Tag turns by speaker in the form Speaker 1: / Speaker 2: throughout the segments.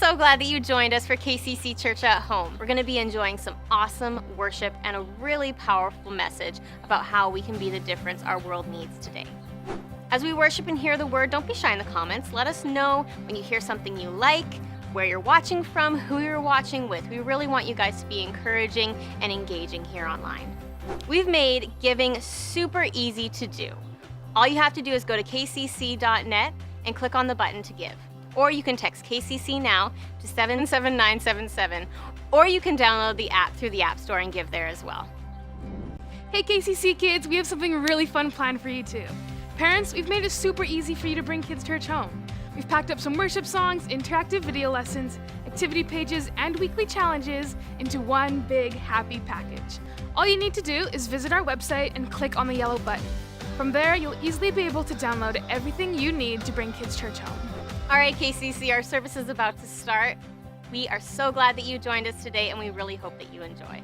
Speaker 1: so glad that you joined us for KCC Church at Home. We're going to be enjoying some awesome worship and a really powerful message about how we can be the difference our world needs today. As we worship and hear the word, don't be shy in the comments. Let us know when you hear something you like, where you're watching from, who you're watching with. We really want you guys to be encouraging and engaging here online. We've made giving super easy to do. All you have to do is go to kcc.net and click on the button to give. Or you can text KCC now to 77977, or you can download the app through the App Store and give there as well.
Speaker 2: Hey KCC kids, we have something really fun planned for you too. Parents, we've made it super easy for you to bring kids church home. We've packed up some worship songs, interactive video lessons, activity pages, and weekly challenges into one big happy package. All you need to do is visit our website and click on the yellow button. From there, you'll easily be able to download everything you need to bring kids church home.
Speaker 1: All right, KCC, our service is about to start. We are so glad that you joined us today, and we really hope that you enjoy.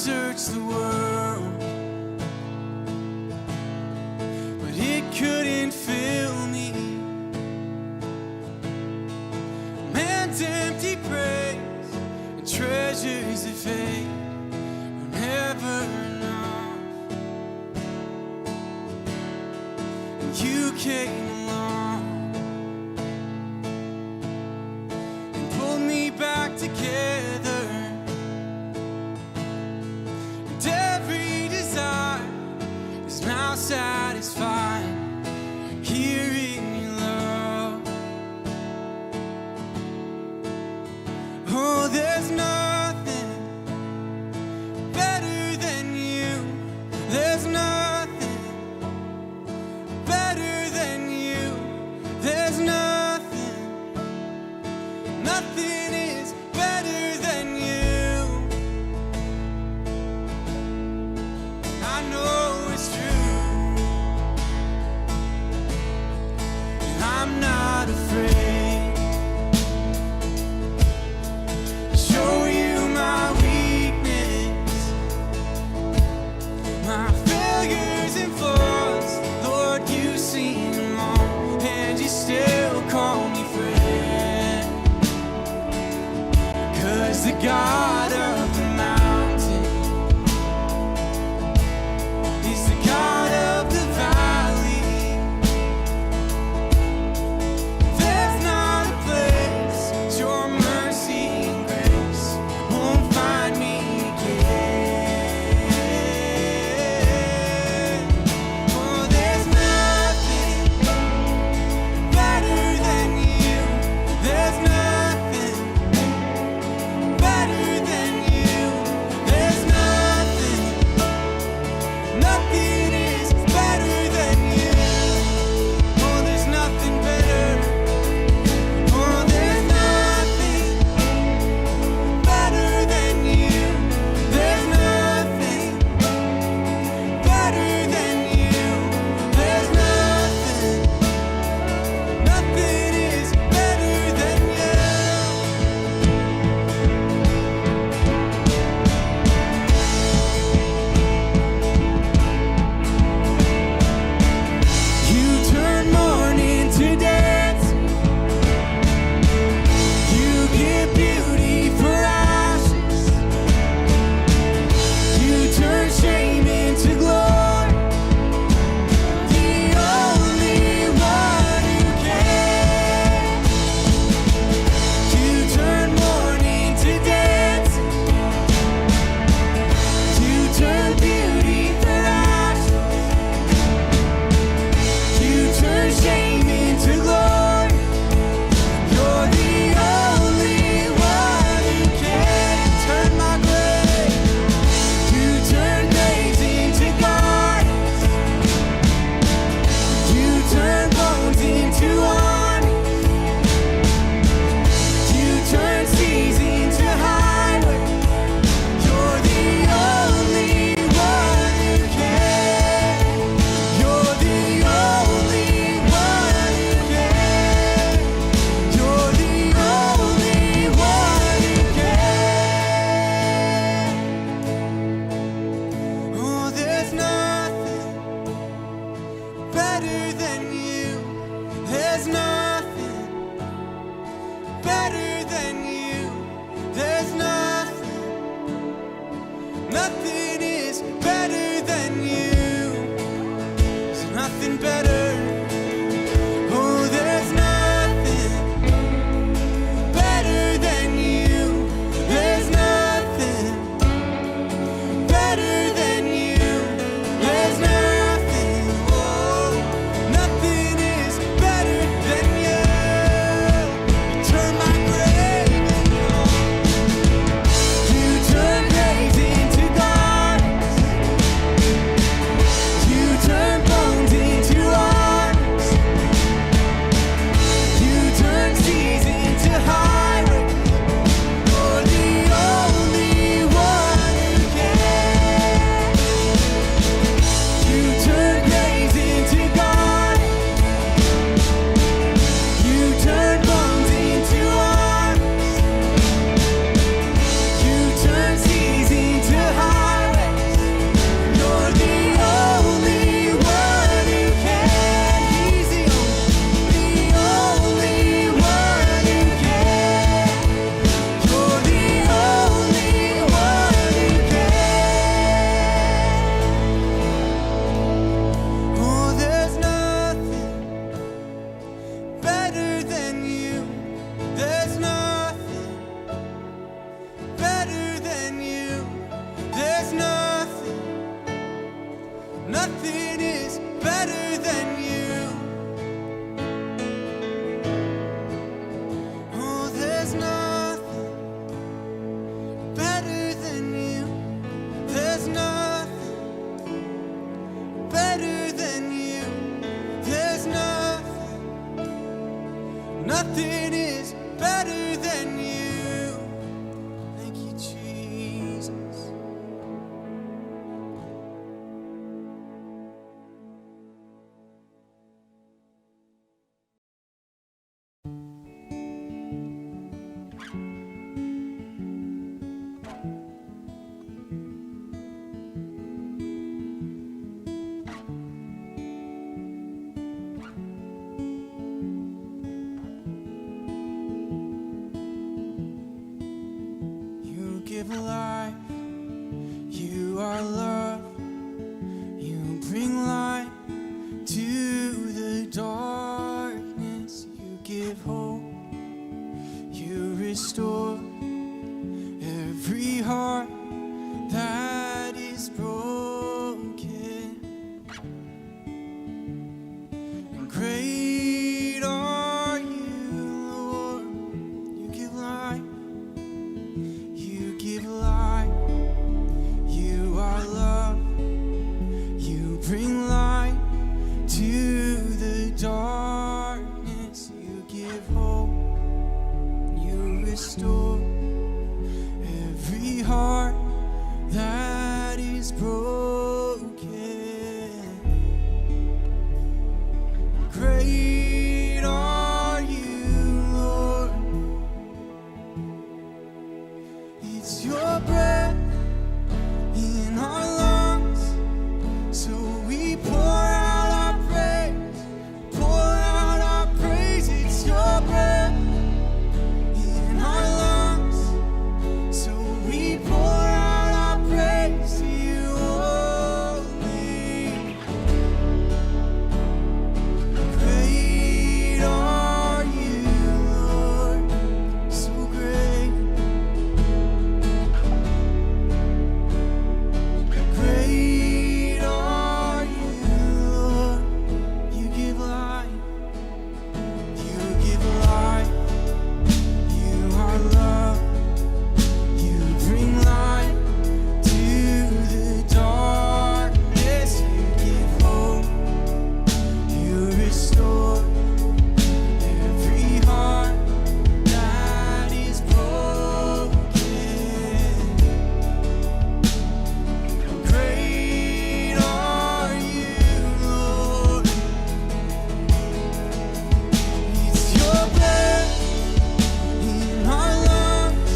Speaker 3: searched the world, but it couldn't fill me. Man's empty praise and treasures that fade are never enough. And you came along and pulled me back together. And every desire is now satisfied here in your love. Oh, there's nothing better than you. There's nothing better than you. There's nothing, nothing is better than you. I know it's true, and I'm not afraid to show you my weakness, my failures and flaws. Lord, you see them all, and you still call me friend. 'Cause the God of the mountain is the God of the valley. There's not a place your mercy and grace won't find me again. Oh, there's nothing better than you. There's nothing better than you. There's nothing, nothing is better than you. Oh, there's nothing better. Oh, there's nothing better than you. There's nothing better than you. There's nothing, nothing is better than you. You turn mourning to dance. You give beauty for ashes. You turn shame into glory. The only one who can. You turn mourning to dance. You turn beauty for ashes. You turn shame into glory. You're the only one who can turn my grave. You turn days into gardens. You turn bones into armies. You turn seas into highways. You're the only one who can. You're the only one who can. You're the only one who can. Oh, there's nothing better than you. There's nothing better than you. There's nothing, nothing is better than you. There's nothing better. Oh, there's nothing better than you. There's nothing better than you. There's nothing, oh, nothing is better than you. You turn my grave into gold. You turn days into gardens. You turn bones into Nothing is better than you. Oh, there's nothing better than you. There's nothing better than you. There's nothing is better than you. Thank you, Jesus. You give life, you are love, you bring light to the darkness, you give hope, you restore every heart that is broken. And great are you, Lord, you give life. You give light, you are love, you bring light to the darkness, you give hope, you restore every heart that is broken. Great are you, Lord. It's your breath in our lungs, so we pour out our praise, pour out our praise. It's your breath in our lungs, so we pour out our praise to you only. Great are you, Lord, so great. Great are you, Lord. You give life, you give life, you are love, you bring light to the darkness, you give hope, you restore every heart that is broken. Great are you, Lord. It's your breath in our lungs,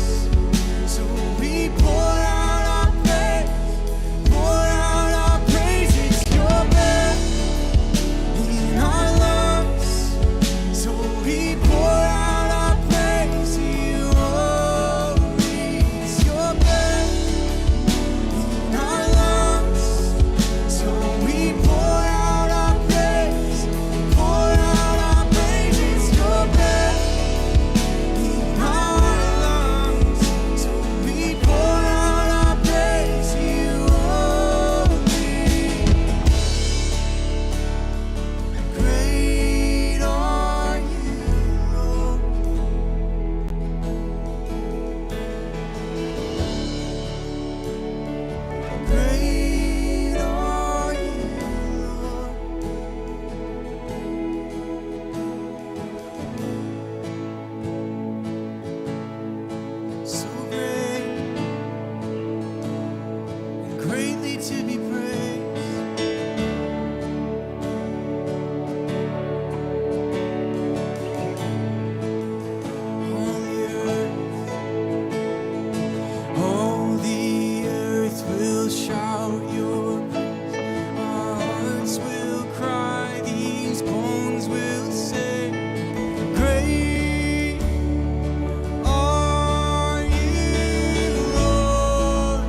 Speaker 3: so we pour out our praise, pour out our praise. It's your breath in our lungs, so we pour out our praise to you only. It's your breath in our lungs, so we pour out our praise, pour out our praise. It's your breath in our lungs, so we pour out our praise to you only. Great are you, Lord. Great are you, Lord. So great and greatly to be praised. All the earth will shout your praise. Our hearts will cry, these bones will say, great are you, Lord.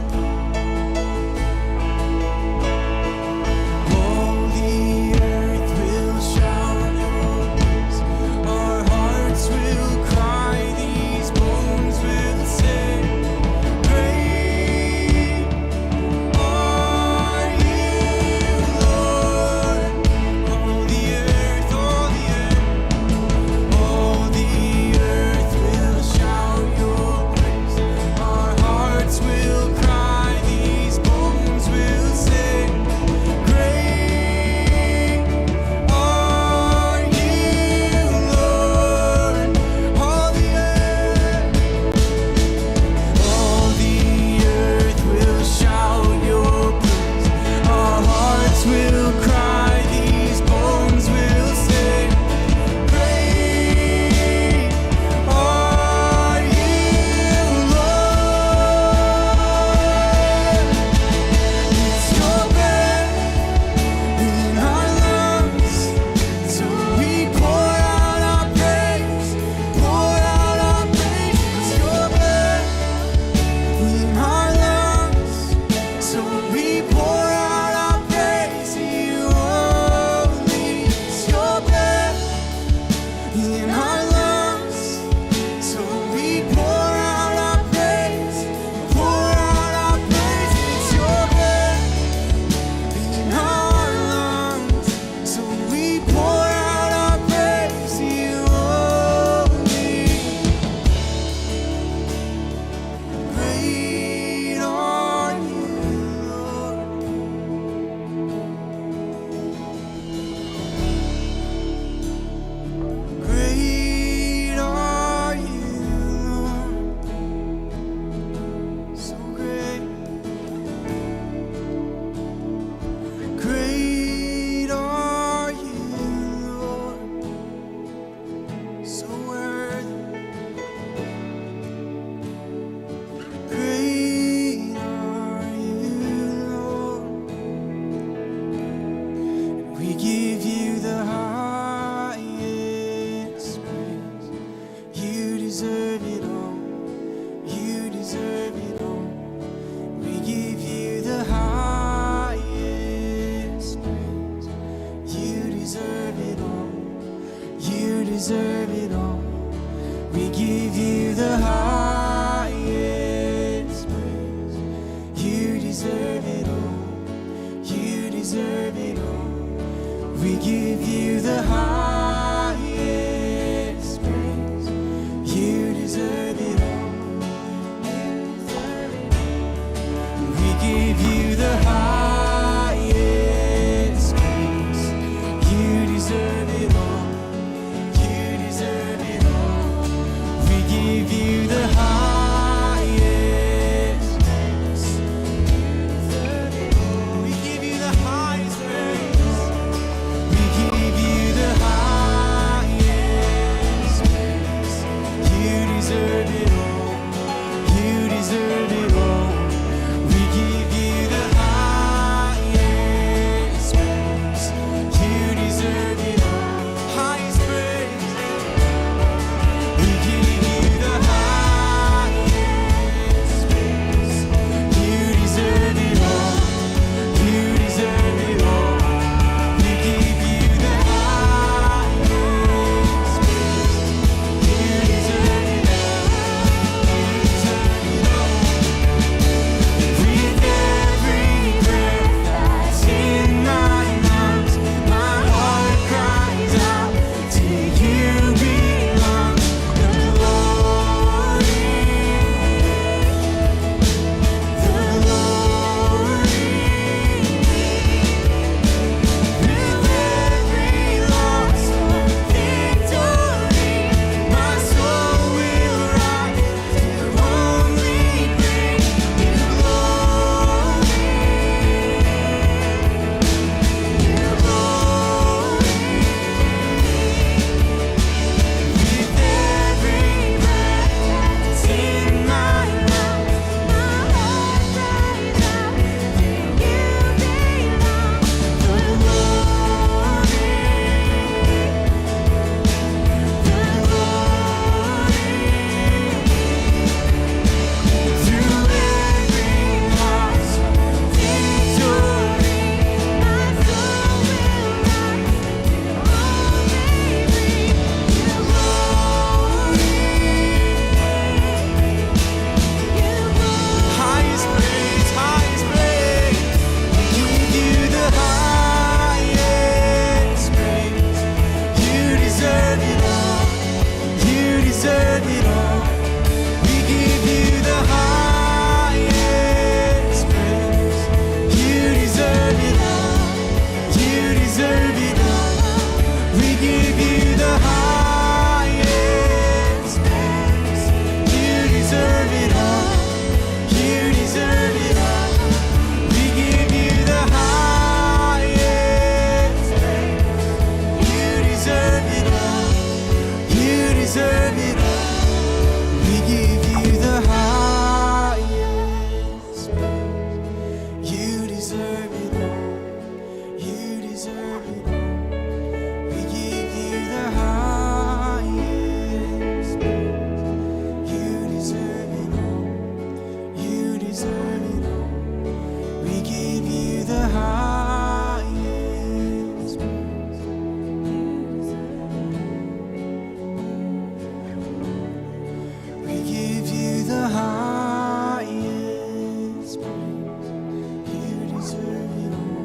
Speaker 3: deserve it all. We give you the highest praise. You deserve it all. You deserve it all. We give you the highest praise. You deserve it all. You deserve it all. We give you the highest praise. You deserve it all. We give you the highest praise. We give you the highest praise. You deserve it all. You deserve it all. We give you the highest praise. You deserve it all. Highest praise. We give you the highest praise. You deserve it all. You deserve it all. We give you the highest praise. You deserve it all. You deserve it all. With every breath that's in my lungs, my heart cries out to you belong the glory, the glory. With every loss or victory, my soul will rise to only bring you glory, you glory. With every breath that's in my lungs, my heart cries out to you belong the glory, the glory. Through every loss or victory, my soul will rise to only bring you glory, you glory. Highest praise, highest praise. We give you the highest praise. You deserve it all. You deserve it all. We give you the highest praise. You deserve it all. You deserve it all. We give you the highest praise. You deserve it all. You deserve it all. We give you the highest praise. You deserve it all. You deserve it all. We give you the highest praise. You deserve it all. You deserve it all. We give you the highest praise. You deserve it all. You deserve it all. We give you the highest praise. We give you the highest praise. You deserve it all.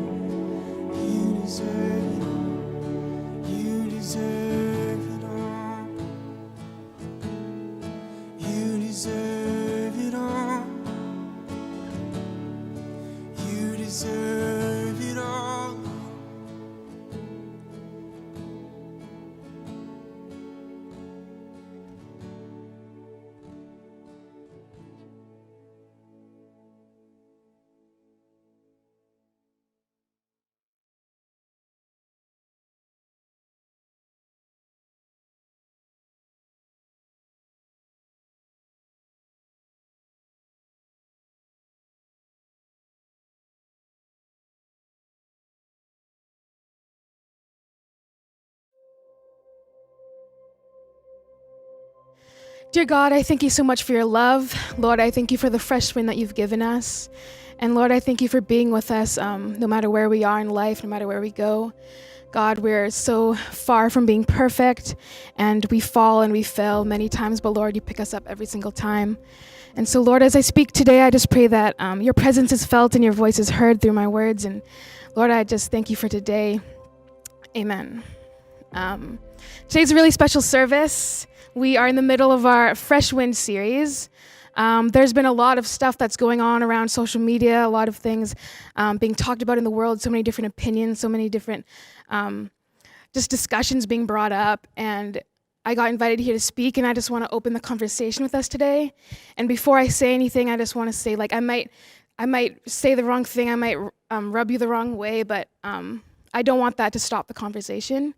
Speaker 3: You deserve it all. You deserve it all. You deserve it all. You deserve it all.
Speaker 2: Dear God, I thank you so much for your love. Lord, I thank you for the fresh wind that you've given us. And Lord, I thank you for being with us no matter where we are in life, no matter where we go. God, we're so far from being perfect, and we fall and we fail many times, but Lord, you pick us up every single time. And so, Lord, as I speak today, I just pray that your presence is felt and your voice is heard through my words. And Lord, I just thank you for today. Amen. Today's a really special service. We are in the middle of our Fresh Wind series. There's been a lot of stuff that's going on around social media, a lot of things being talked about in the world, so many different opinions, so many different just discussions being brought up. And I got invited here to speak, and I just want to open the conversation with us today. And before I say anything, I just want to say, like, I might say the wrong thing, I might rub you the wrong way, but I don't want that to stop the conversation.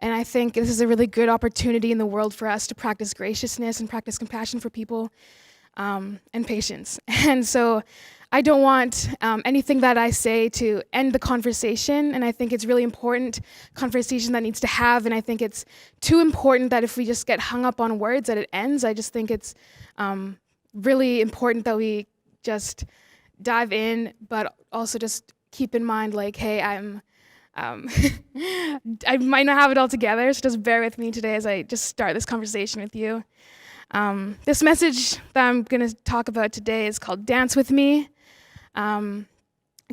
Speaker 2: And I think this is a really good opportunity in the world for us to practice graciousness and practice compassion for people and patience. And so I don't want anything that I say to end the conversation, and I think it's really important conversation that needs to have, and I think it's too important that if we just get hung up on words that it ends. I just think it's really important that we just dive in, but also just keep in mind, like, hey, I might not have it all together, so just bear with me today as I just start this conversation with you. This message that I'm going to talk about today is called Dance With Me. I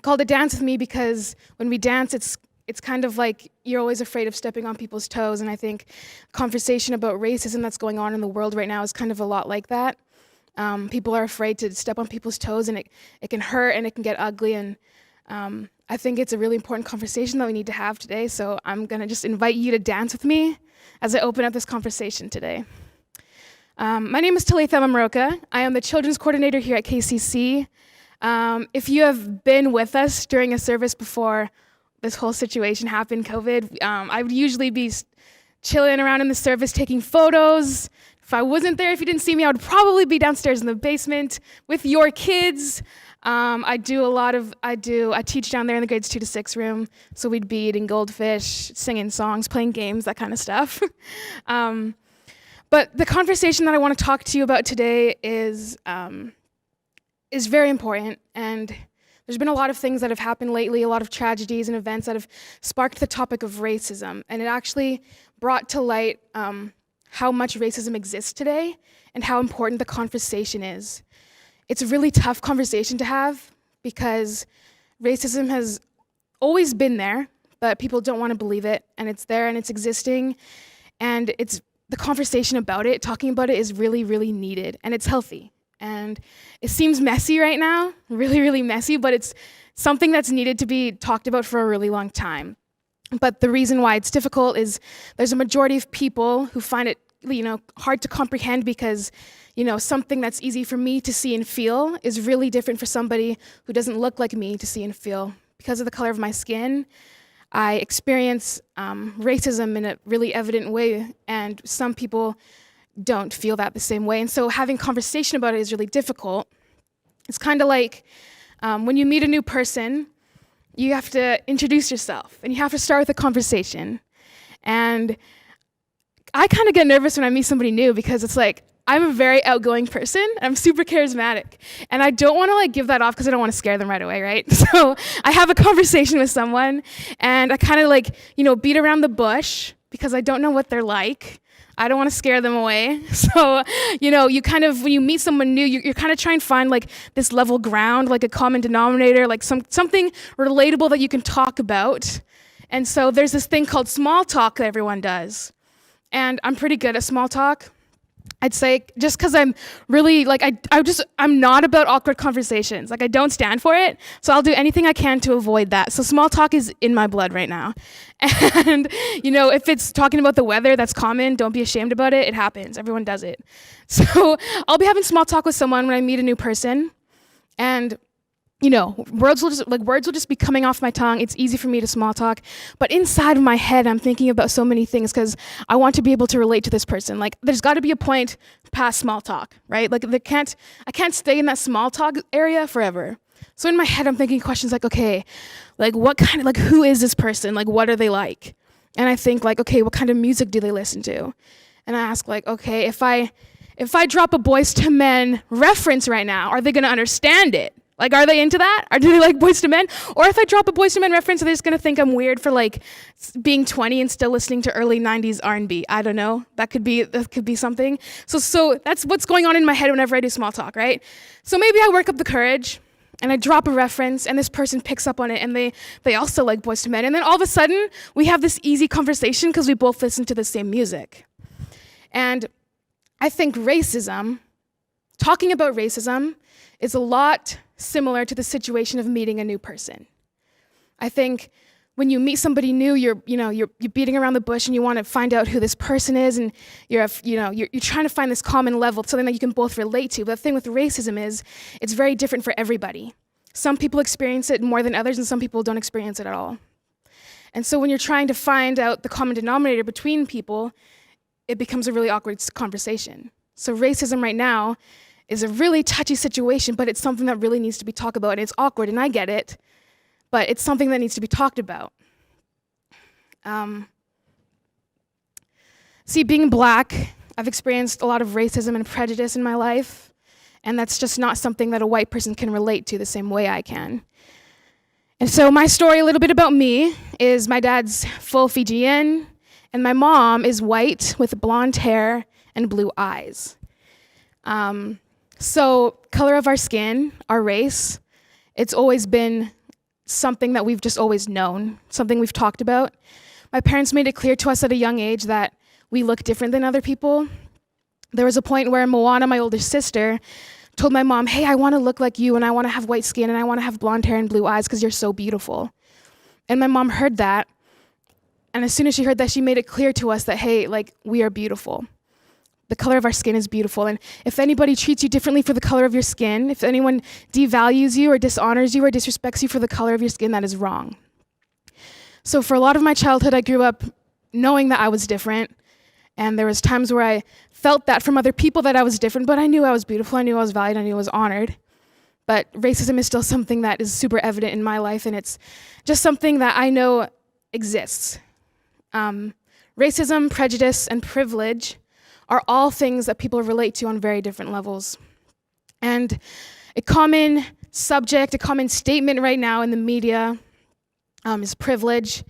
Speaker 2: called it Dance With Me because when we dance, it's kind of like you're always afraid of stepping on people's toes, and I think conversation about racism that's going on in the world right now is kind of a lot like that. People are afraid to step on people's toes, and it can hurt and it can get ugly, and I think it's a really important conversation that we need to have today, so I'm going to just invite you to dance with me as I open up this conversation today. My name is Talitha Mamroka. I am the children's coordinator here at KCC. If you have been with us during a service before this whole situation happened, COVID, I would usually be chilling around in the service taking photos. If I wasn't there, if you didn't see me, I would probably be downstairs in the basement with your kids. I teach down there in the grades 2 to 6 room, so we'd be eating goldfish, singing songs, playing games, that kind of stuff. But the conversation that I want to talk to you about today is very important, and there's been a lot of things that have happened lately, a lot of tragedies and events that have sparked the topic of racism, and it actually brought to light how much racism exists today and how important the conversation is. It's a really tough conversation to have because racism has always been there, but people don't want to believe it, and it's there and it's existing, and the conversation about it, talking about it is really, really needed, and it's healthy. And it seems messy right now, really, really messy, but it's something that's needed to be talked about for a really long time. But the reason why it's difficult is there's a majority of people who find it, hard to comprehend because, something that's easy for me to see and feel is really different for somebody who doesn't look like me to see and feel. Because of the color of my skin, I experience racism in a really evident way, and some people don't feel that the same way. And so having conversation about it is really difficult. It's kind of like when you meet a new person, you have to introduce yourself, and you have to start with a conversation. And I kind of get nervous when I meet somebody new because it's like, I'm a very outgoing person, and I'm super charismatic, and I don't want to give that off because I don't want to scare them right away, right? So I have a conversation with someone, and I kind of beat around the bush because I don't know what they're like. I don't want to scare them away. So, when you meet someone new, you're kind of trying to find this level ground, like a common denominator, like something relatable that you can talk about. And so there's this thing called small talk that everyone does. And I'm pretty good at small talk. I'd say just because I'm really, I'm not about awkward conversations. I don't stand for it. So I'll do anything I can to avoid that. So small talk is in my blood right now. And, if it's talking about the weather, that's common. Don't be ashamed about it. It happens. Everyone does it. So I'll be having small talk with someone when I meet a new person. And words will just be coming off my tongue. It's easy for me to small talk. But inside of my head, I'm thinking about so many things because I want to be able to relate to this person. There's got to be a point past small talk, right? I can't stay in that small talk area forever. So in my head, I'm thinking questions okay, what kind of, who is this person? What are they like? And I think okay, what kind of music do they listen to? And I ask okay, if I drop a Boys to Men reference right now, are they going to understand it? Like, are they into that? Or do they like Boyz II Men? Or if I drop a Boyz II Men reference, are they just gonna think I'm weird for like being 20 and still listening to early 90s R&B? I don't know. That could be something. So that's what's going on in my head whenever I do small talk, right? So maybe I work up the courage and I drop a reference and this person picks up on it and they also like Boyz II Men. And then all of a sudden we have this easy conversation because we both listen to the same music. And I think talking about racism is a lot similar to the situation of meeting a new person. I think when you meet somebody new, you're beating around the bush and you want to find out who this person is, and you're trying to find this common level, something that you can both relate to. But the thing with racism is it's very different for everybody. Some people experience it more than others, and some people don't experience it at all. And so when you're trying to find out the common denominator between people, it becomes a really awkward conversation. So racism right now is a really touchy situation, but it's something that really needs to be talked about. And it's awkward, and I get it, but it's something that needs to be talked about. See, being Black, I've experienced a lot of racism and prejudice in my life, and that's just not something that a white person can relate to the same way I can. And so my story, a little bit about me, is my dad's full Fijian, and my mom is white with blonde hair and blue eyes. So color of our skin, our race, it's always been something that we've just always known, something we've talked about. My parents made it clear to us at a young age that we look different than other people. There was a point where Moana, my older sister, told my mom, hey, I want to look like you, and I want to have white skin, and I want to have blonde hair and blue eyes because you're so beautiful. And my mom heard that, and as soon as she heard that, she made it clear to us that, hey, like, we are beautiful. The color of our skin is beautiful. And if anybody treats you differently for the color of your skin, if anyone devalues you or dishonors you or disrespects you for the color of your skin, that is wrong. So for a lot of my childhood, I grew up knowing that I was different. And there was times where I felt that from other people that I was different, but I knew I was beautiful, I knew I was valued, I knew I was honored. But racism is still something that is super evident in my life, and it's just something that I know exists. Racism, prejudice, and privilege are all things that people relate to on very different levels. And a common subject, a common statement right now in the media is privilege.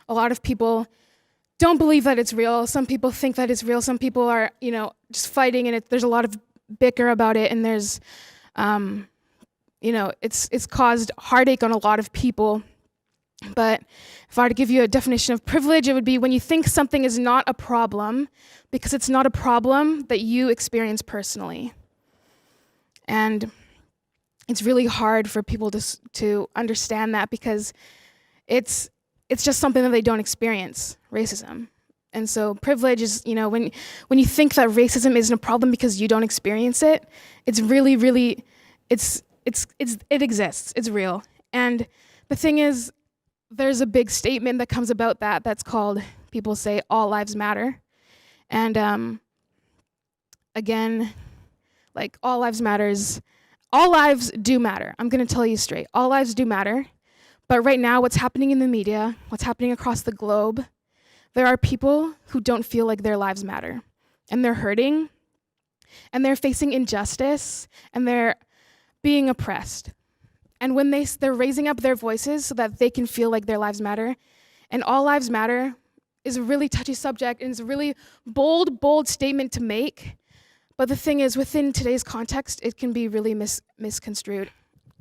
Speaker 2: A lot of people don't believe that it's real. Some people think that it's real. Some people are, just fighting, and there's a lot of bicker about it, and there's, it's caused heartache on a lot of people. But if I were to give you a definition of privilege, it would be when you think something is not a problem because it's not a problem that you experience personally. And it's really hard for people to understand that because it's just something that they don't experience, racism. And so privilege is, when you think that racism isn't a problem because you don't experience it, it's really, really, it exists, it's real. And the thing is, there's a big statement that comes about that's called, people say, all lives matter. And again, like, all lives do matter. I'm gonna tell you straight, all lives do matter. But right now, what's happening in the media, what's happening across the globe, there are people who don't feel like their lives matter. And they're hurting, and they're facing injustice, and they're being oppressed. And when they're raising up their voices so that they can feel like their lives matter, and all lives matter is a really touchy subject, and it's a really bold statement to make. But the thing is, within today's context, it can be really misconstrued.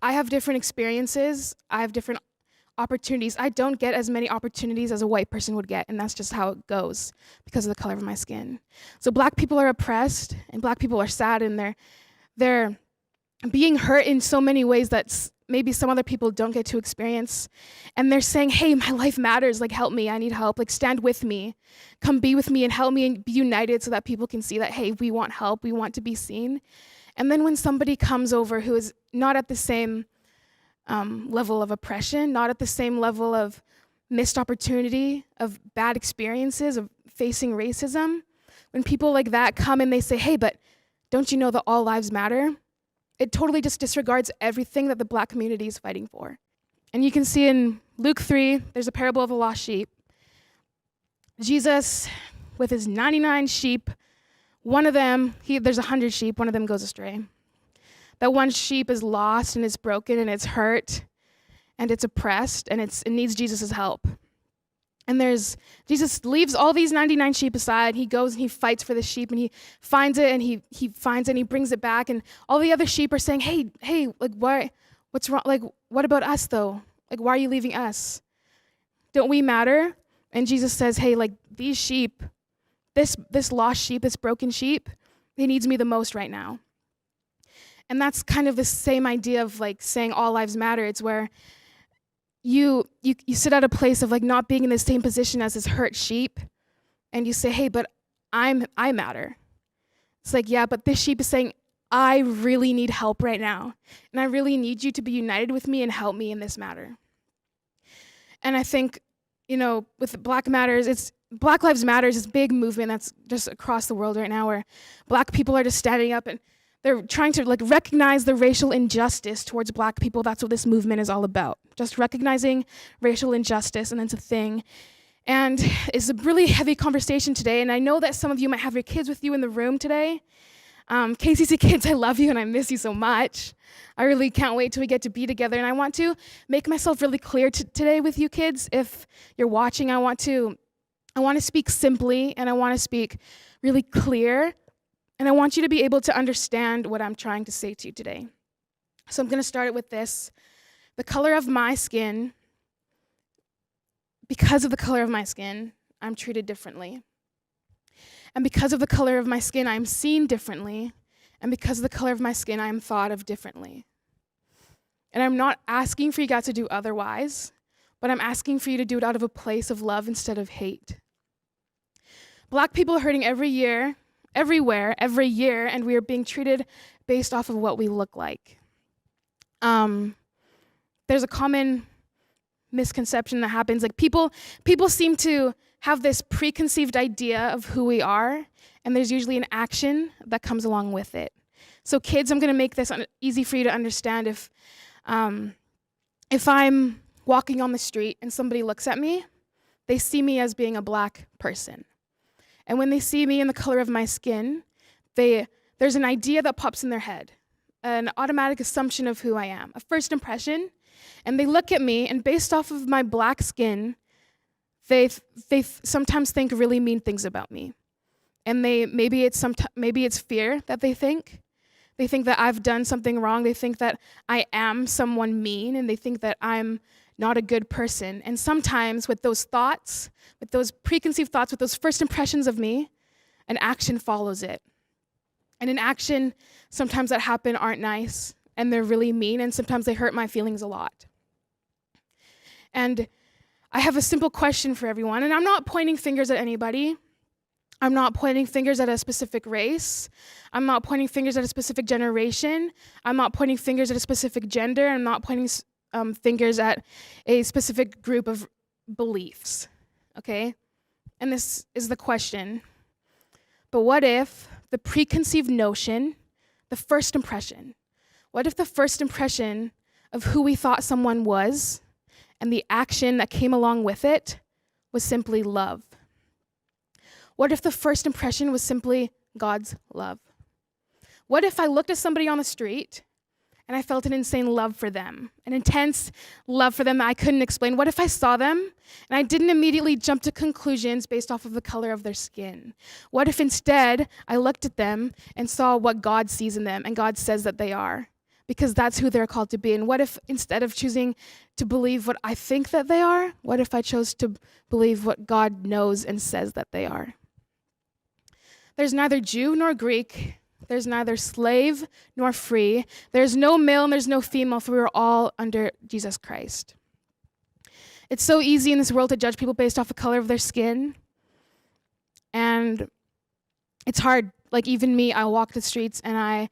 Speaker 2: I have different experiences. I have different opportunities. I don't get as many opportunities as a white person would get, and that's just how it goes because of the color of my skin. So Black people are oppressed, and Black people are sad, and they're being hurt in so many ways that maybe some other people don't get to experience. And they're saying, hey, my life matters, like, help me, I need help, like, stand with me, come be with me and help me and be united so that people can see that, hey, we want help, we want to be seen. And then when somebody comes over who is not at the same level of oppression, not at the same level of missed opportunity, of bad experiences, of facing racism, when people like that come and they say, hey, but don't you know that all lives matter? It totally just disregards everything that the Black community is fighting for. And you can see in Luke 3, there's a parable of the lost sheep. Jesus, with his 99 sheep, one of them, there's 100 sheep, one of them goes astray. That one sheep is lost and it's broken and it's hurt and it's oppressed and it needs Jesus' help. And Jesus leaves all these 99 sheep aside. He goes and he fights for the sheep and he finds it and he finds it and he brings it back. And all the other sheep are saying, hey, like what's wrong? Like, what about us though? Like, why are you leaving us? Don't we matter? And Jesus says, hey, like these sheep, this lost sheep, this broken sheep, he needs me the most right now. And that's kind of the same idea of like saying all lives matter. It's where you sit at a place of like not being in the same position as this hurt sheep, and you say, hey, but I matter. It's like, yeah, but this sheep is saying, I really need help right now. And I really need you to be united with me and help me in this matter. And I think, with Black Lives Matters, this big movement that's just across the world right now where Black people are just standing up and they're trying to like recognize the racial injustice towards Black people. That's what this movement is all about. Just recognizing racial injustice, and it's a thing. And it's a really heavy conversation today. And I know that some of you might have your kids with you in the room today. KCC kids, I love you and I miss you so much. I really can't wait till we get to be together. And I want to make myself really clear today with you kids. If you're watching, I want to speak simply and I want to speak really clear. And I want you to be able to understand what I'm trying to say to you today. So I'm going to start it with this. The color of my skin, because of the color of my skin, I'm treated differently. And because of the color of my skin, I'm seen differently. And because of the color of my skin, I am thought of differently. And I'm not asking for you guys to do otherwise, but I'm asking for you to do it out of a place of love instead of hate. Black people are hurting everywhere, every year, and we are being treated based off of what we look like. There's a common misconception that happens. Like people seem to have this preconceived idea of who we are, and there's usually an action that comes along with it. So kids, I'm going to make this easy for you to understand. If I'm walking on the street and somebody looks at me, they see me as being a Black person. And when they see me in the color of my skin, there's an idea that pops in their head, an automatic assumption of who I am, a first impression. And they look at me, and based off of my Black skin, they sometimes think really mean things about me. And maybe it's fear that they think. They think that I've done something wrong. They think that I am someone mean, and they think that I'm not a good person. And sometimes with those thoughts, with those preconceived thoughts, with those first impressions of me, an action follows it. And an action, sometimes that happen aren't nice, and they're really mean, and sometimes they hurt my feelings a lot. And I have a simple question for everyone, and I'm not pointing fingers at anybody. I'm not pointing fingers at a specific race. I'm not pointing fingers at a specific generation. I'm not pointing fingers at a specific gender. I'm not pointing fingers at a specific group of beliefs, okay? And this is the question. But what if the preconceived notion, the first impression, what if the first impression of who we thought someone was and the action that came along with it was simply love? What if the first impression was simply God's love? What if I looked at somebody on the street and I felt an insane love for them, an intense love for them that I couldn't explain? What if I saw them and I didn't immediately jump to conclusions based off of the color of their skin? What if instead I looked at them and saw what God sees in them and God says that they are? Because that's who they're called to be. And what if instead of choosing to believe what I think that they are, what if I chose to believe what God knows and says that they are? There's neither Jew nor Greek. There's neither slave nor free. There's no male and there's no female, for we are all under Jesus Christ. It's so easy in this world to judge people based off the color of their skin. And it's hard. Like even me, I walk the streets and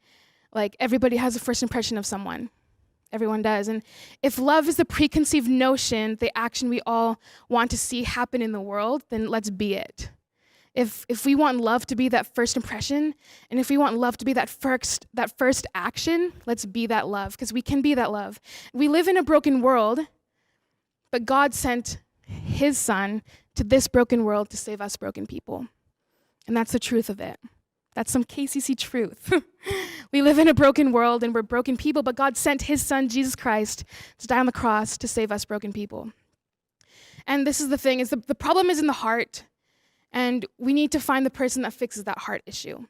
Speaker 2: everybody has a first impression of someone. Everyone does. And if love is the preconceived notion, the action we all want to see happen in the world, then let's be it. If we want love to be that first impression, and if we want love to be that first action, let's be that love, because we can be that love. We live in a broken world, but God sent his son to this broken world to save us broken people. And that's the truth of it. That's some KCC truth. We live in a broken world and we're broken people, but God sent his son, Jesus Christ, to die on the cross to save us broken people. And this is the thing, is the problem is in the heart, and we need to find the person that fixes that heart issue.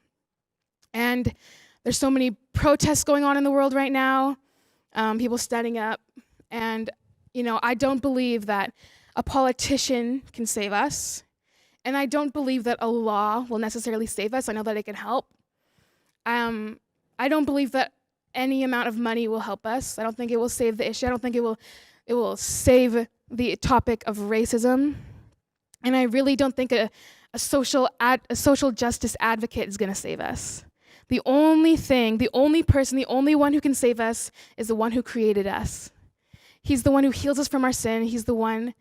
Speaker 2: And there's so many protests going on in the world right now, people standing up, and I don't believe that a politician can save us, and I don't believe that a law will necessarily save us. I know that it can help. I don't believe that any amount of money will help us. I don't think it will save the issue. I don't think it will save the topic of racism. And I really don't think a social justice advocate is going to save us. The only thing, the only person, the only one who can save us is the one who created us. He's the one who heals us from our sin. He's the one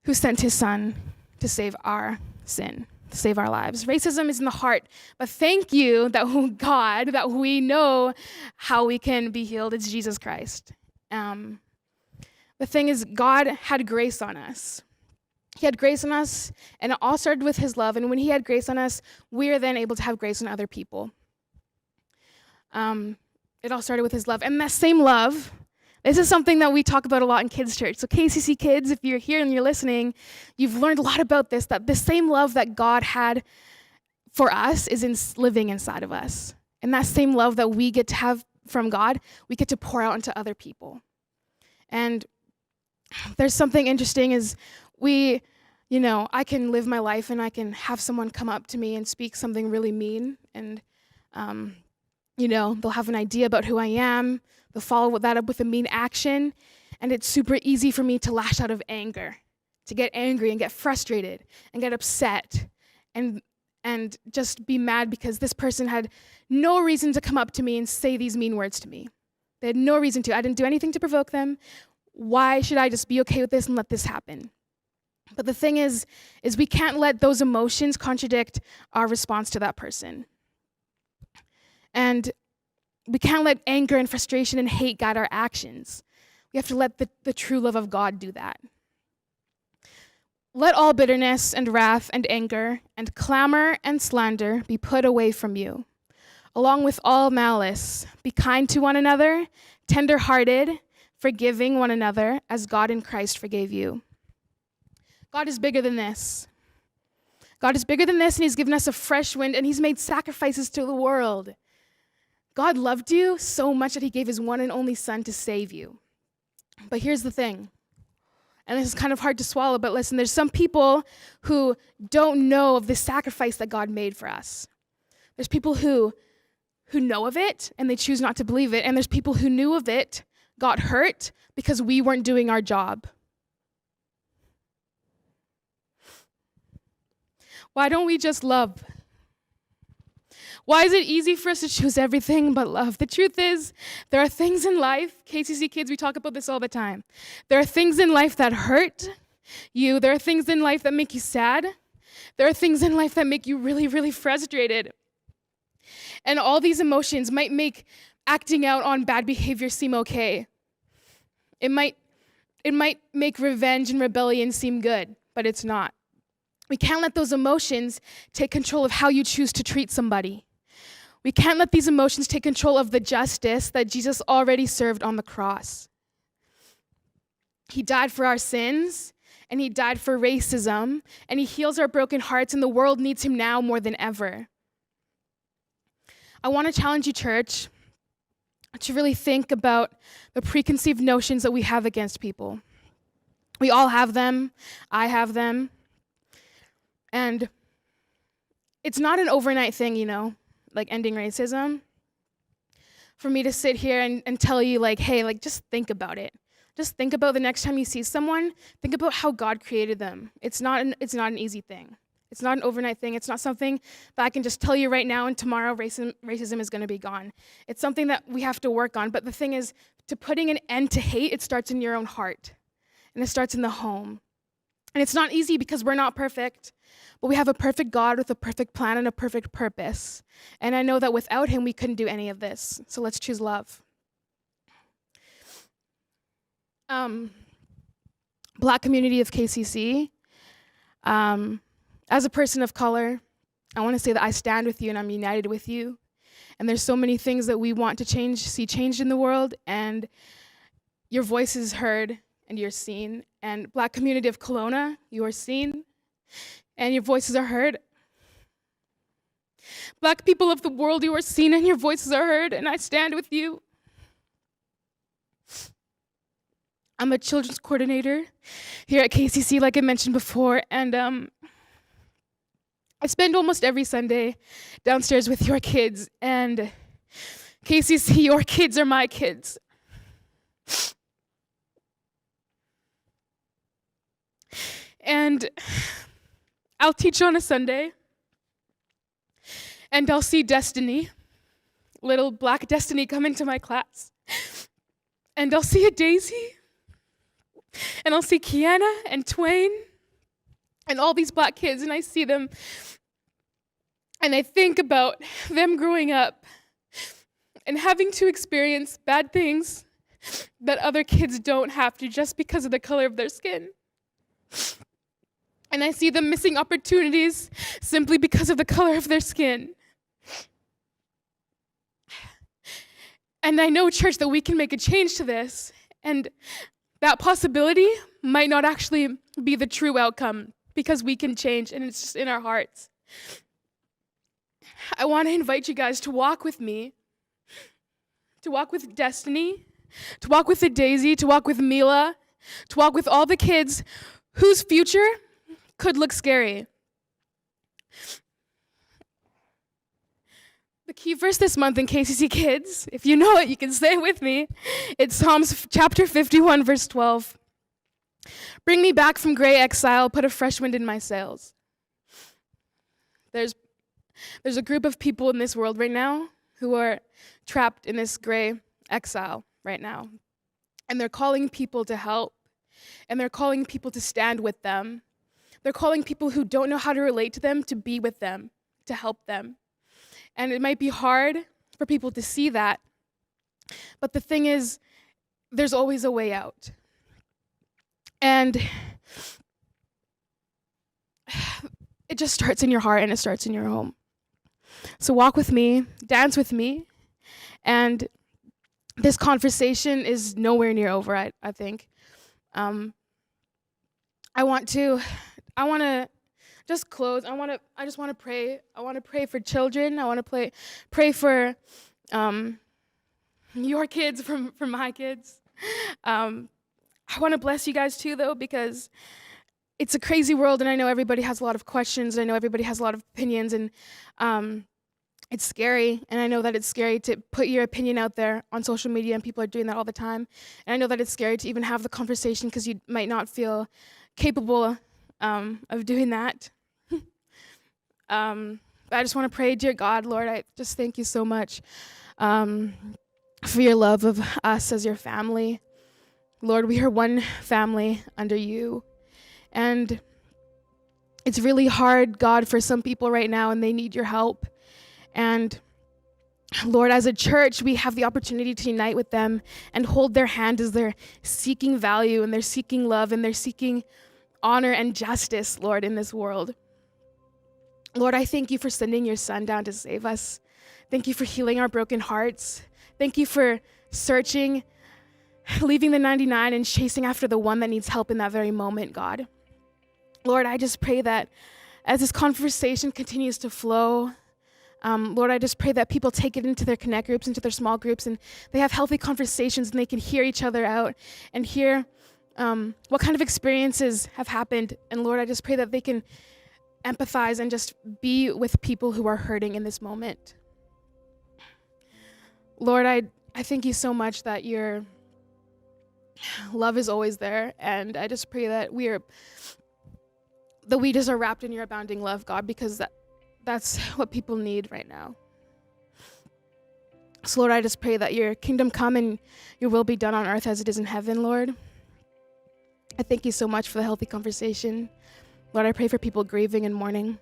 Speaker 2: who sent his son to save our sin, to save our lives. Racism is in the heart, but thank you that we know how we can be healed. It's Jesus Christ. The thing is, God had grace on us. He had grace on us, and it all started with his love. And when he had grace on us, we are then able to have grace on other people. It all started with his love. And that same love, this is something that we talk about a lot in kids' church. So KCC kids, if you're here and you're listening, you've learned a lot about this, that the same love that God had for us is living inside of us. And that same love that we get to have from God, we get to pour out into other people. And there's something interesting is I can live my life and I can have someone come up to me and speak something really mean, and they'll have an idea about who I am. They'll follow that up with a mean action, and it's super easy for me to lash out of anger, to get angry and get frustrated and get upset and just be mad because this person had no reason to come up to me and say these mean words to me. They had no reason to. I didn't do anything to provoke them. Why should I just be okay with this and let this happen? But the thing is we can't let those emotions contradict our response to that person. And we can't let anger and frustration and hate guide our actions. We have to let the true love of God do that. Let all bitterness and wrath and anger and clamor and slander be put away from you, along with all malice. Be kind to one another, tender-hearted, forgiving one another as God in Christ forgave you. God is bigger than this. God is bigger than this, and he's given us a fresh wind, and he's made sacrifices to the world. God loved you so much that he gave his one and only son to save you. But here's the thing, and this is kind of hard to swallow, but listen, there's some people who don't know of the sacrifice that God made for us. There's people who know of it, and they choose not to believe it, and there's people who knew of it, got hurt because we weren't doing our job. Why don't we just love? Why is it easy for us to choose everything but love? The truth is, there are things in life, KCC kids, we talk about this all the time. There are things in life that hurt you. There are things in life that make you sad. There are things in life that make you really, really frustrated. And all these emotions might make acting out on bad behavior seem okay. It might make revenge and rebellion seem good, but it's not. We can't let those emotions take control of how you choose to treat somebody. We can't let these emotions take control of the justice that Jesus already served on the cross. He died for our sins, and he died for racism, and he heals our broken hearts, and the world needs him now more than ever. I want to challenge you, church, to really think about the preconceived notions that we have against people. We all have them. I have them. And it's not an overnight thing, like ending racism. For me to sit here and tell you, hey, just think about it. Just think about the next time you see someone, think about how God created them. It's not an easy thing. It's not an overnight thing. It's not something that I can just tell you right now and tomorrow racism is going to be gone. It's something that we have to work on. But the thing is, to putting an end to hate, it starts in your own heart. And it starts in the home. And it's not easy because we're not perfect. But we have a perfect God with a perfect plan and a perfect purpose. And I know that without him, we couldn't do any of this. So let's choose love. Black community of KCC. As a person of color, I want to say that I stand with you and I'm united with you. And there's so many things that we want to see changed in the world, and your voice is heard and you're seen. And Black community of Kelowna, you are seen and your voices are heard. Black people of the world, you are seen and your voices are heard, and I stand with you. I'm a children's coordinator here at KCC, like I mentioned before, and I spend almost every Sunday downstairs with your kids, and KCC, your kids are my kids. And I'll teach on a Sunday, and I'll see Destiny, little Black Destiny, come into my class. And I'll see a Daisy, and I'll see Kiana and Twain, and all these Black kids, and I see them, and I think about them growing up and having to experience bad things that other kids don't have to just because of the color of their skin. And I see them missing opportunities simply because of the color of their skin. And I know, church, that we can make a change to this, and that possibility might not actually be the true outcome because we can change, and it's just in our hearts. I want to invite you guys to walk with me, to walk with Destiny, to walk with the Daisy, to walk with Mila, to walk with all the kids whose future could look scary. The key verse this month in KCC Kids, if you know it, you can say it with me. It's Psalms chapter 51, verse 12. Bring me back from gray exile, put a fresh wind in my sails. There's a group of people in this world right now who are trapped in this gray exile right now. And they're calling people to help. And they're calling people to stand with them. They're calling people who don't know how to relate to them to be with them, to help them. And it might be hard for people to see that. But the thing is, there's always a way out. And it just starts in your heart and it starts in your home. So walk with me, dance with me, and this conversation is nowhere near over, I think. I want to just close. I just want to pray. I want to pray for children. I want to pray for your kids, from my kids. I want to bless you guys too, though, because it's a crazy world, and I know everybody has a lot of questions, and I know everybody has a lot of opinions, and it's scary, and I know that it's scary to put your opinion out there on social media, and people are doing that all the time. And I know that it's scary to even have the conversation because you might not feel capable of doing that. But I just want to pray, dear God, Lord, I just thank you so much for your love of us as your family. Lord, we are one family under you. And it's really hard, God, for some people right now, and they need your help. And Lord, as a church, we have the opportunity to unite with them and hold their hand as they're seeking value and they're seeking love and they're seeking honor and justice, Lord, in this world. Lord, I thank you for sending your son down to save us. Thank you for healing our broken hearts. Thank you for searching, leaving the 99 and chasing after the one that needs help in that very moment, God. Lord, I just pray that as this conversation continues to flow, Lord, I just pray that people take it into their connect groups, into their small groups, and they have healthy conversations and they can hear each other out and hear what kind of experiences have happened. And Lord, I just pray that they can empathize and just be with people who are hurting in this moment. Lord, I thank you so much that your love is always there, and I just pray that we just are wrapped in your abounding love, God, because that's what people need right now. So Lord, I just pray that your kingdom come and your will be done on earth as it is in heaven, Lord. I thank you so much for the healthy conversation. Lord, I pray for people grieving and mourning.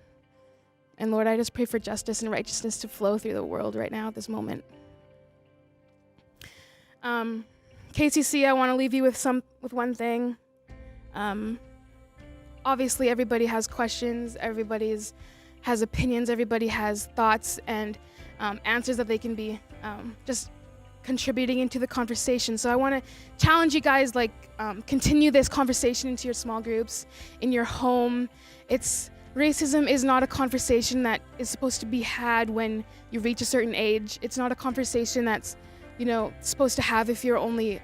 Speaker 2: And Lord, I just pray for justice and righteousness to flow through the world right now at this moment. KCC, I want to leave you with one thing. Obviously, everybody has questions. Everybody's has opinions, everybody has thoughts and answers that they can be just contributing into the conversation. So I want to challenge you guys, like, continue this conversation into your small groups, in your home. Racism is not a conversation that is supposed to be had when you reach a certain age. It's not a conversation that's, supposed to have if you're only,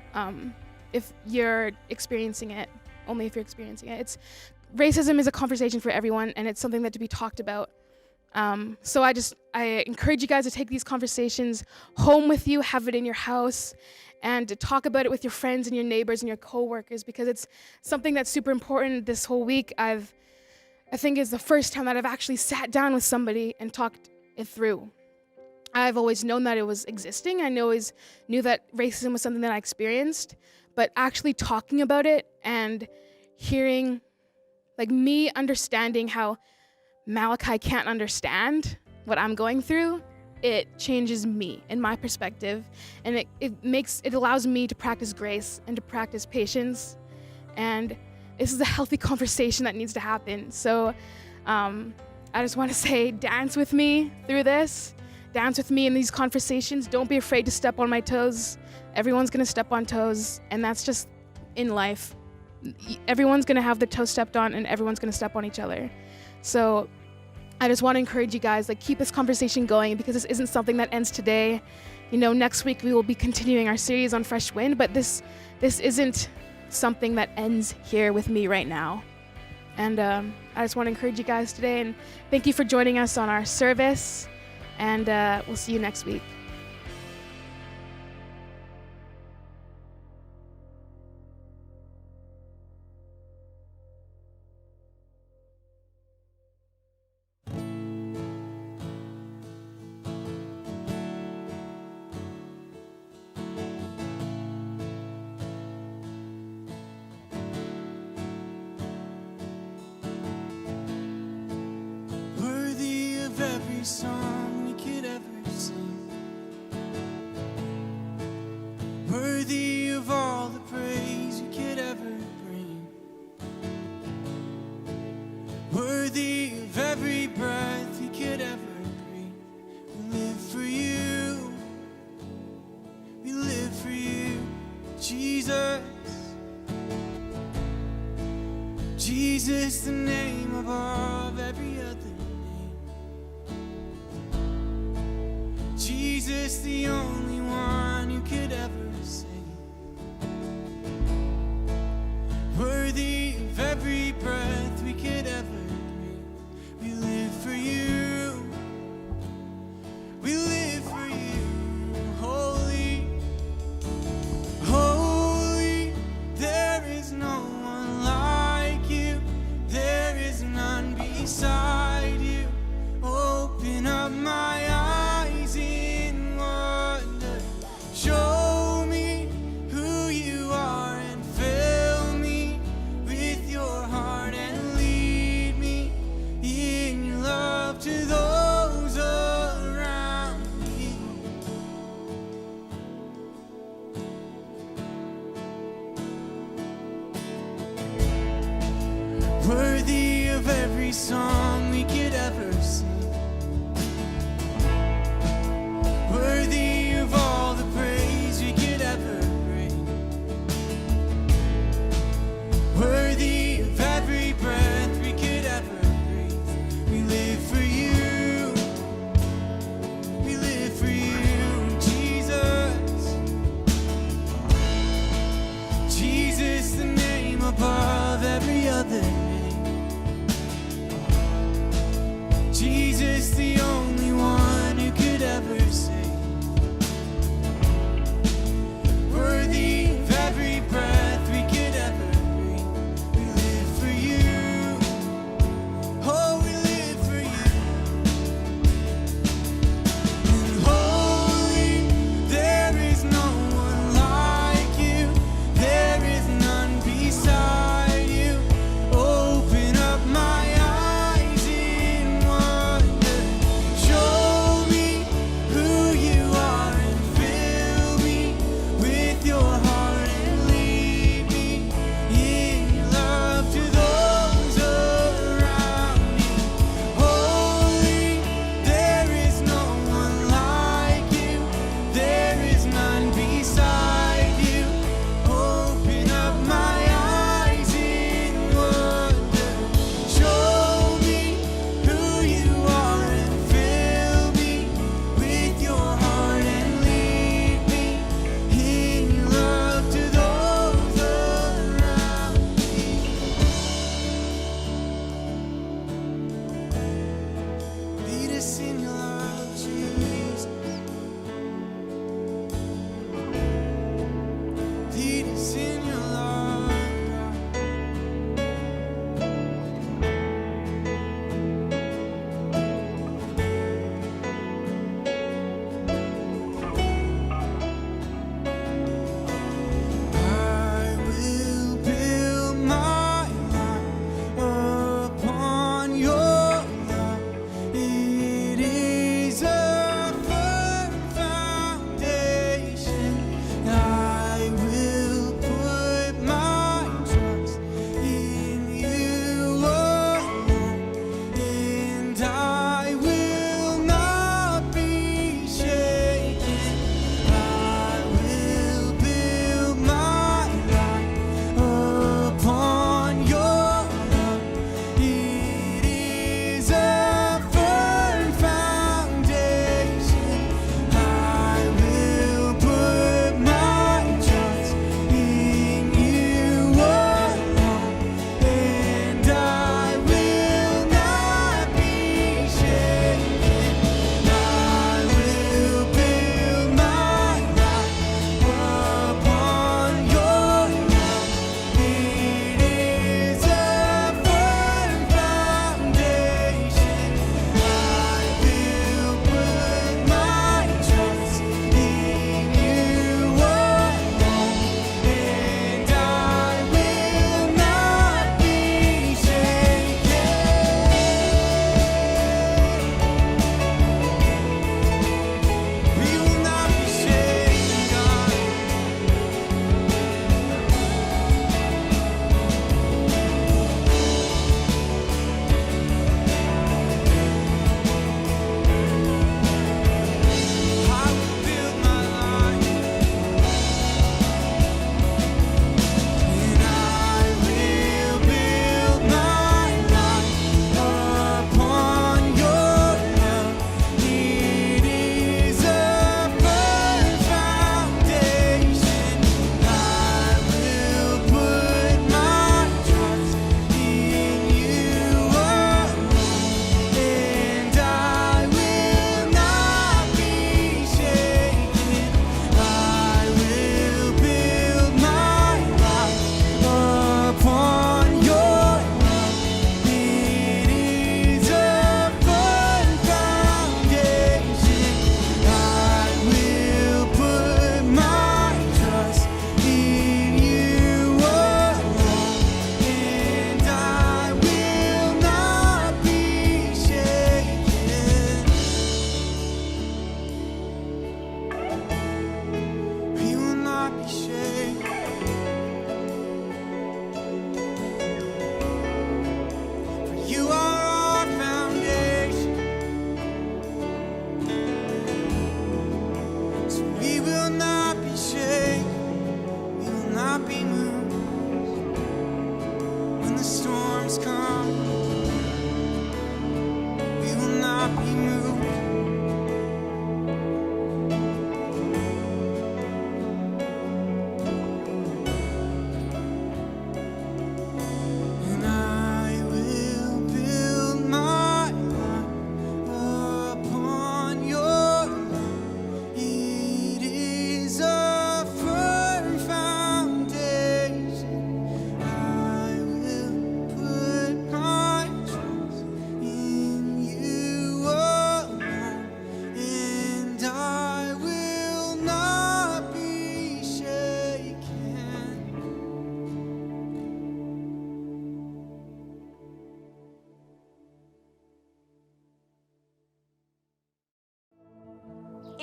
Speaker 2: if you're experiencing it, only if you're experiencing it. Racism is a conversation for everyone, and it's something that to be talked about. So I encourage you guys to take these conversations home with you, have it in your house, and to talk about it with your friends and your neighbors and your coworkers, because it's something that's super important. This whole week, I think is the first time that I've actually sat down with somebody and talked it through. I've always known that it was existing. I always knew that racism was something that I experienced, but actually talking about it and hearing, like, me understanding how Malachi can't understand what I'm going through, it changes me and my perspective, and it allows me to practice grace and to practice patience, and this is a healthy conversation that needs to happen. So I just want to say, dance with me through this, dance with me in these conversations. Don't be afraid to step on my toes. Everyone's gonna step on toes, and that's just in life. Everyone's gonna have their toes stepped on, and everyone's gonna step on each other. So I just want to encourage you guys, like, keep this conversation going, because this isn't something that ends today. Next week we will be continuing our series on Fresh Wind, but this isn't something that ends here with me right now. And I just want to encourage you guys today, and thank you for joining us on our service, and we'll see you next week.
Speaker 3: Worthy of every song we could ever sing, worthy of all the praise we could ever bring, worthy of every breath we could ever breathe. We live for you, we live for you, Jesus. Jesus, the name above every other name. Jesus, the only one who could ever sing. Worthy of every breath we could ever breathe. We live for you. We live for you. Holy, holy, there is no one like you. There is none beside you. Open up my eyes in wonder. Show me who you are and fill me with your heart and lead me in your love to those around me. Worthy of every song we could ever sing, worthy of all the praise we could ever bring, worthy of every breath we could ever breathe. We live for you, we live for you, Jesus. Jesus, the name above every other name. Jesus,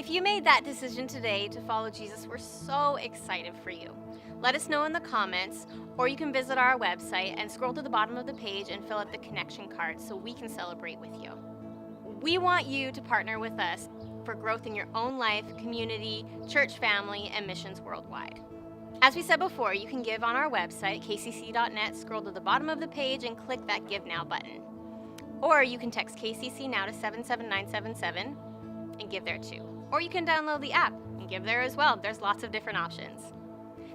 Speaker 1: If you made that decision today to follow Jesus, we're so excited for you. Let us know in the comments, or you can visit our website and scroll to the bottom of the page and fill out the connection card so we can celebrate with you. We want you to partner with us for growth in your own life, community, church family, and missions worldwide. As we said before, you can give on our website, kcc.net, scroll to the bottom of the page and click that Give Now button. Or you can text KCC Now to 77977 and give there too. Or you can download the app and give there as well. There's lots of different options.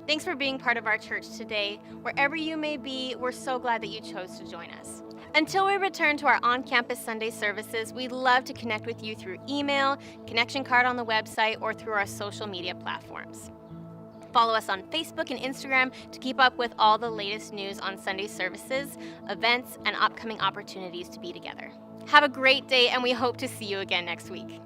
Speaker 1: Thanks for being part of our church today. Wherever you may be, we're so glad that you chose to join us. Until we return to our on-campus Sunday services, we'd love to connect with you through email, connection card on the website, or through our social media platforms. Follow us on Facebook and Instagram to keep up with all the latest news on Sunday services, events, and upcoming opportunities to be together. Have a great day, and we hope to see you again next week.